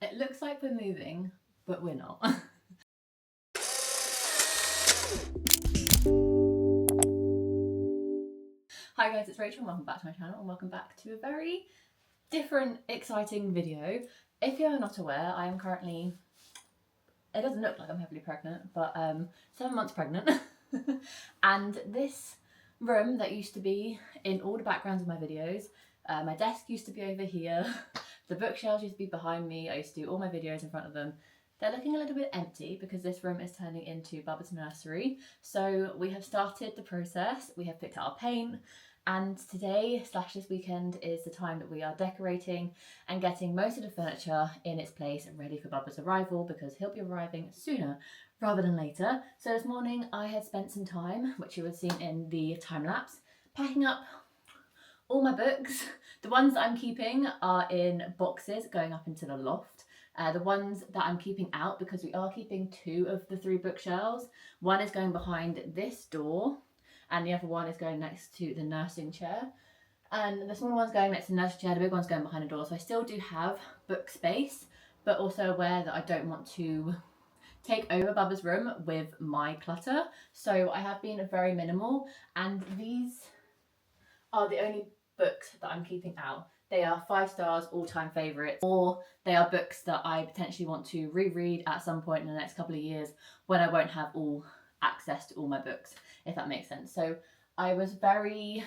It looks like we're moving, but we're not. Hi guys, it's Rachel and welcome back to my channel and welcome back to a very different, exciting video. If you're not aware, I am currently, it doesn't look like I'm heavily pregnant, but 7 months pregnant. And this room that used to be in all the backgrounds of my videos, my desk used to be over here, the bookshelves used to be behind me, I used to do all my videos in front of them. They're looking a little bit empty because this room is turning into Bubba's nursery. So we have started the process, we have picked out our paint, and today / this weekend is the time that we are decorating and getting most of the furniture in its place ready for Bubba's arrival, because he'll be arriving sooner rather than later. So this morning I had spent some time, which you would have seen in the time lapse, packing up all my books. The ones that I'm keeping are in boxes going up into the loft. The ones that I'm keeping out, because we are keeping 2 of the 3 bookshelves, one is going behind this door and the other one is going next to the nursing chair. And the small one's going next to the nursing chair, the big one's going behind the door. So I still do have book space, but also aware that I don't want to take over Bubba's room with my clutter. So I have been very minimal, and these are the only books that I'm keeping out. They are 5 stars, all-time favourites, or they are books that I potentially want to reread at some point in the next couple of years when I won't have all access to all my books, if that makes sense. So I was very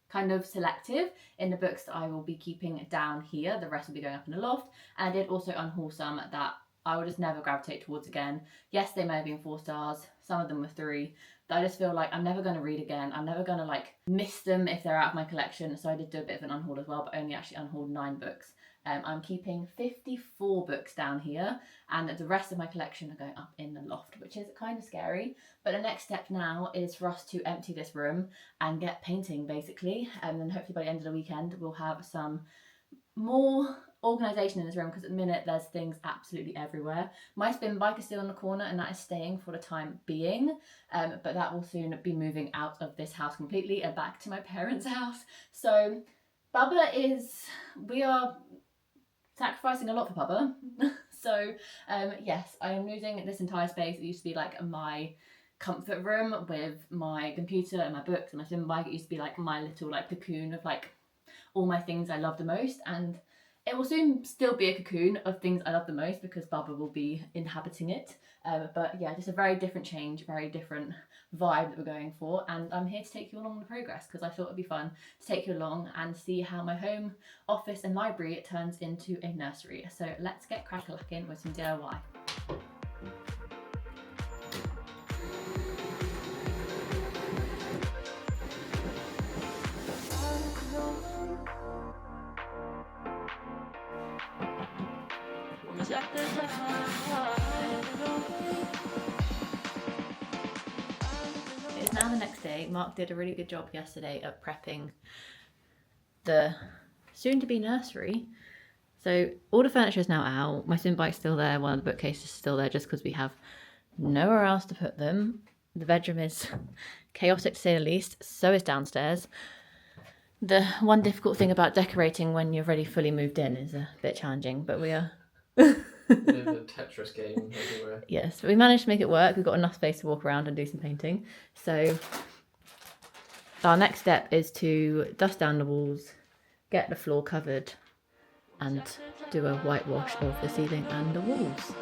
kind of selective in the books that I will be keeping down here. The rest will be going up in the loft. And I did also unhaul some that I would just never gravitate towards again. Yes, they may have been 4 stars, some of them were 3, but I just feel like I'm never going to read again. I'm never going to like miss them if they're out of my collection. So I did do a bit of an unhaul as well, but only actually unhauled 9 books. I'm keeping 54 books down here, and the rest of my collection are going up in the loft, which is kind of scary. But the next step now is for us to empty this room and get painting, basically. And then hopefully by the end of the weekend, we'll have some more organisation in this room, because at the minute there's things absolutely everywhere. My spin bike is still in the corner and that is staying for the time being, but that will soon be moving out of this house completely and back to my parents' house. So we are sacrificing a lot for Bubba. So yes, I am losing this entire space. It used to be like my comfort room with my computer and my books and my spin bike. It used to be like my little like cocoon of like all my things I love the most, and it will soon still be a cocoon of things I love the most because Bubba will be inhabiting it. But yeah, just a very different change, very different vibe that we're going for, and I'm here to take you along the progress because I thought it'd be fun to take you along and see how my home, office and library turns into a nursery. So let's get crack-a-lacking with some DIY. It's now the next day. Mark did a really good job yesterday at prepping the soon-to-be nursery. So all the furniture is now out. My spin bike's still there. One of the bookcases is still there just because we have nowhere else to put them. The bedroom is chaotic to say the least. So is downstairs. The one difficult thing about decorating when you're already fully moved in is a bit challenging, but we are... The Tetris game everywhere. Yes, but we managed to make it work. We've got enough space to walk around and do some painting. So our next step is to dust down the walls, get the floor covered, and do a whitewash of the ceiling and the walls.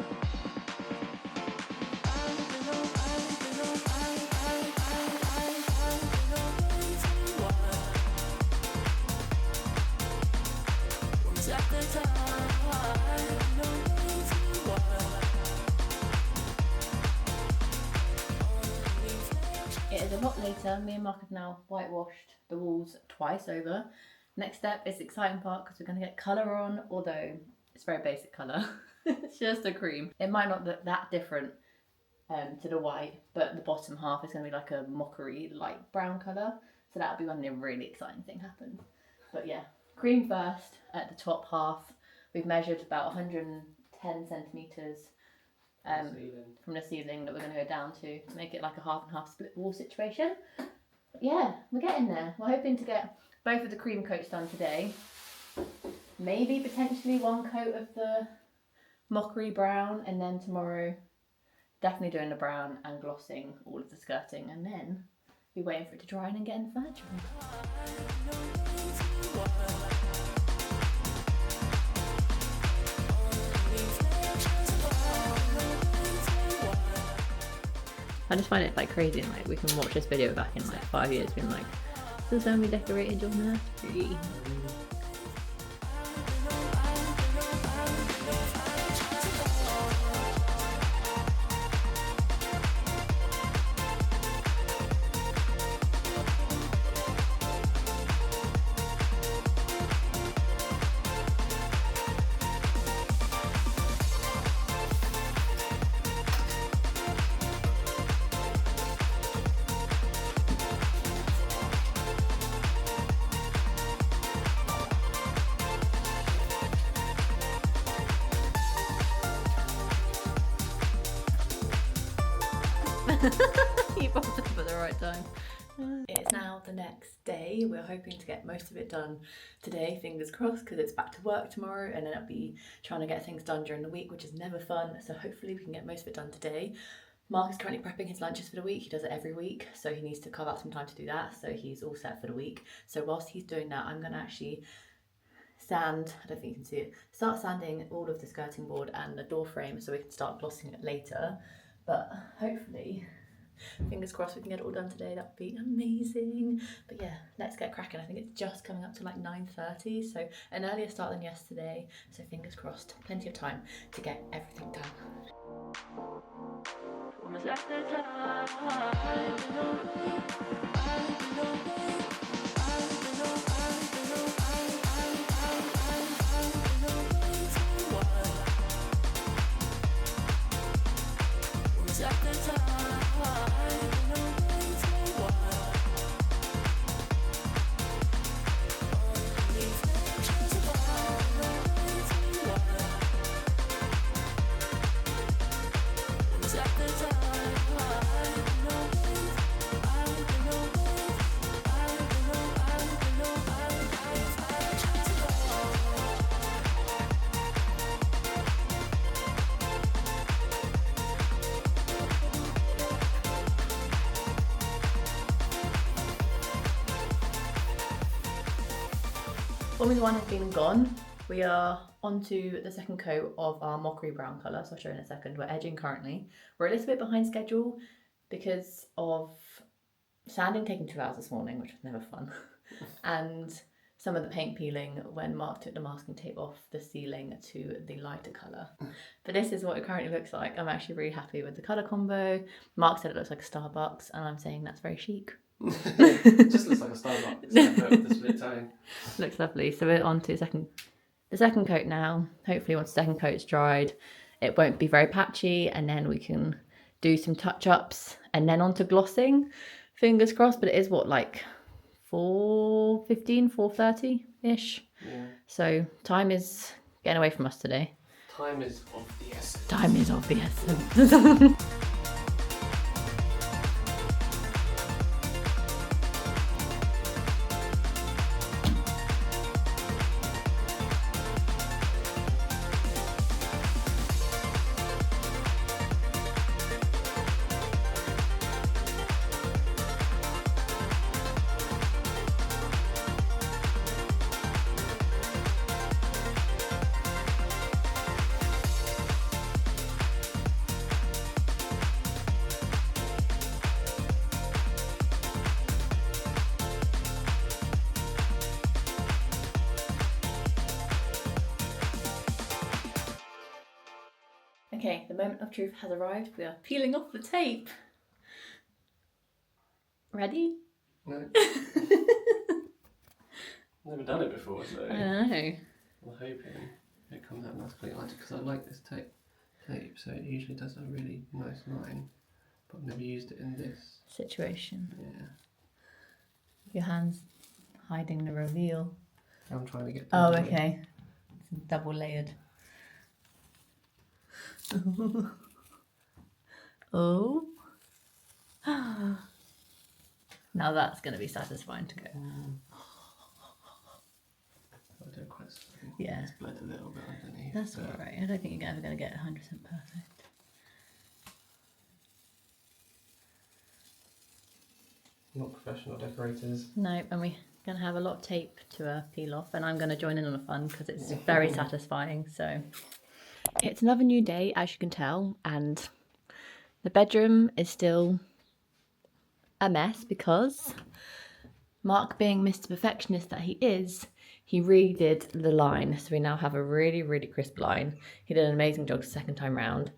It is a lot later. Me and Mark have now whitewashed the walls twice over. Next step is the exciting part because we're going to get colour on, although it's very basic colour. It's just a cream. It might not look that different to the white, but the bottom half is going to be like a mockery light brown colour. So that'll be when the really exciting thing happens. But yeah, cream first at the top half. We've measured about 110 centimetres from the ceiling that we're going to go down to make it like a half and half split wall situation. But yeah, we're getting there. We're hoping to get both of the cream coats done today. Maybe potentially one coat of the mockery brown, and then tomorrow definitely doing the brown and glossing all of the skirting, and then be waiting for it to dry and then getting the furniture on. I just find it like crazy, and like we can watch this video back in like 5 years being like, this is when we decorated your nursery. You popped up at the right time. It's now the next day. We're hoping to get most of it done today, fingers crossed, because it's back to work tomorrow, and then I'll be trying to get things done during the week, which is never fun. So hopefully we can get most of it done today. Mark is currently prepping his lunches for the week. He does it every week, so he needs to carve out some time to do that. So he's all set for the week. So whilst he's doing that, I'm going to actually sand, I don't think you can see it, start sanding all of the skirting board and the door frame so we can start glossing it later. But hopefully, fingers crossed, we can get it all done today. That would be amazing. But yeah, let's get cracking. I think it's just coming up to like 9:30, so an earlier start than yesterday. So fingers crossed, plenty of time to get everything done. Formula 1 has been and gone. We are onto the second coat of our mockery brown colour, so I'll show you in a second. We're edging currently. We're a little bit behind schedule because of sanding taking 2 hours this morning, which was never fun, and some of the paint peeling when Mark took the masking tape off the ceiling to the lighter colour. But this is what it currently looks like. I'm actually really happy with the colour combo. Mark said it looks like a Starbucks, and I'm saying that's very chic. It just looks like a Starbucks, but with the split tone. Looks lovely. So we're on to the second coat now. Hopefully once the second coat's dried, it won't be very patchy, and then we can do some touch-ups and then on to glossing. Fingers crossed, but it is what, like 4:15, 4:30-ish? Yeah. So time is getting away from us today. Time is of the essence. Time is of the essence. Okay, the moment of truth has arrived. We are peeling off the tape. Ready? No. Never done it before, so I know. I'm hoping it comes out nicely. Because I like this tape, so it usually does a really nice line, but I've never used it in this Situation. Yeah. Your hands hiding the reveal. I'm trying to get. Oh, okay. It's double layered. Oh. Now that's going to be satisfying to go. I'll do it quite slowly. Yeah. It's bled a little bit underneath. That's but alright. I don't think you're ever going to get 100% perfect. Not professional decorators. No, and we're going to have a lot of tape to peel off, and I'm going to join in on the fun because it's very satisfying. So it's another new day, as you can tell, and the bedroom is still a mess because Mark, being Mr. Perfectionist that he is, he redid the line. So we now have a really, really crisp line. He did an amazing job the second time round,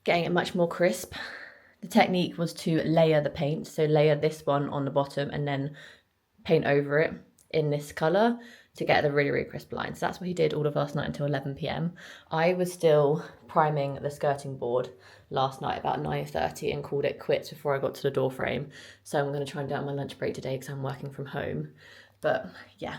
getting it much more crisp. The technique was to layer the paint. So layer this one on the bottom and then paint over it in this colour to get a really, really crisp line. So that's what he did all of last night until 11 p.m. I was still priming the skirting board last night about 9:30 and called it quits before I got to the door frame. So I'm going to try and do it on my lunch break today because I'm working from home. But yeah,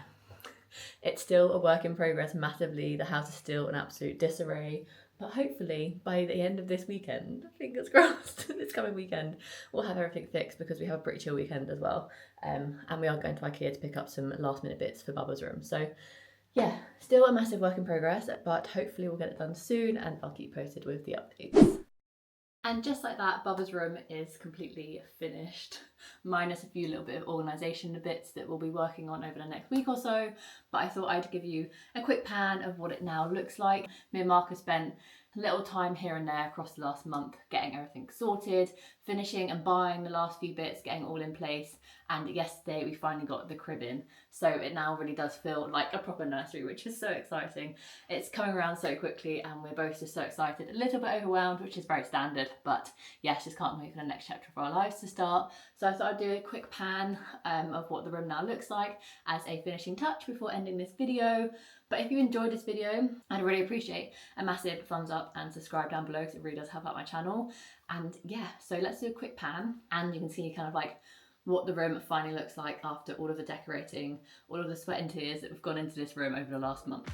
it's still a work in progress massively. The house is still an absolute disarray. But hopefully by the end of this weekend, fingers crossed, this coming weekend, we'll have everything fixed because we have a pretty chill weekend as well. And we are going to IKEA to pick up some last minute bits for Bubba's room. So yeah, still a massive work in progress, but hopefully we'll get it done soon and I'll keep posted with the updates. And just like that, Bubba's room is completely finished, minus a few little bit of organisation bits that we'll be working on over the next week or so. But I thought I'd give you a quick pan of what it now looks like. Me and Mark have spent a little time here and there across the last month getting everything sorted, finishing and buying the last few bits, getting all in place. And yesterday we finally got the crib in. So it now really does feel like a proper nursery, which is so exciting. It's coming around so quickly and we're both just so excited, a little bit overwhelmed, which is very standard, but yes, just can't wait for the next chapter of our lives to start. So I thought I'd do a quick pan of what the room now looks like as a finishing touch before ending this video. But if you enjoyed this video, I'd really appreciate a massive thumbs up and subscribe down below because it really does help out my channel. And yeah, so let's do a quick pan and you can see kind of like what the room finally looks like after all of the decorating, all of the sweat and tears that have gone into this room over the last month.